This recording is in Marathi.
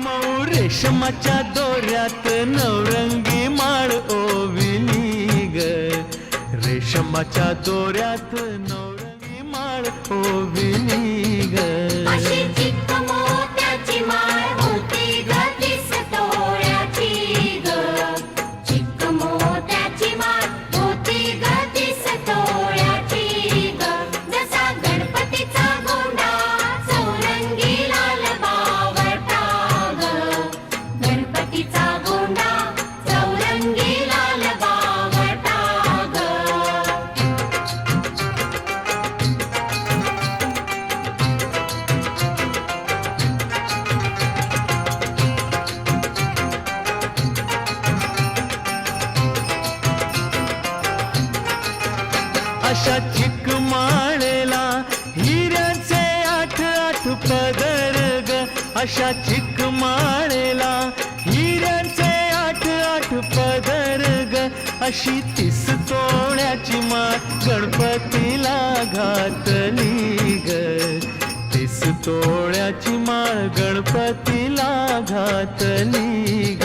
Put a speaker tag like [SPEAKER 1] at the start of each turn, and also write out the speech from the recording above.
[SPEAKER 1] मऊ रेशमाच्या दोऱ्यात नवरंगी माळ ओविली ग, रेशमाच्या दोऱ्यात नवरंगी माळ ओविली ग.
[SPEAKER 2] अशी चिक्क मोत्याची माळ होती ग 30 तोळ्याची ग, चिक्क मोत्याची माळ होती ग 30 तोळ्याची ग. जसा गणपतीचा गोंडा चौरंगी लाल बावटा ग, गणपतीचा गोंडा चौरंगी लाल बावटा ग.
[SPEAKER 1] अशा चिक माळेला हिऱ्याचे 8 पदर ग, अशा चिक माळेला हिऱ्याचे 8 पदर ग. अशी 30 तोळ्याची माळ गणपतीला घातली ग, 30 तोळ्याची माळ गणपतीला घातली ग.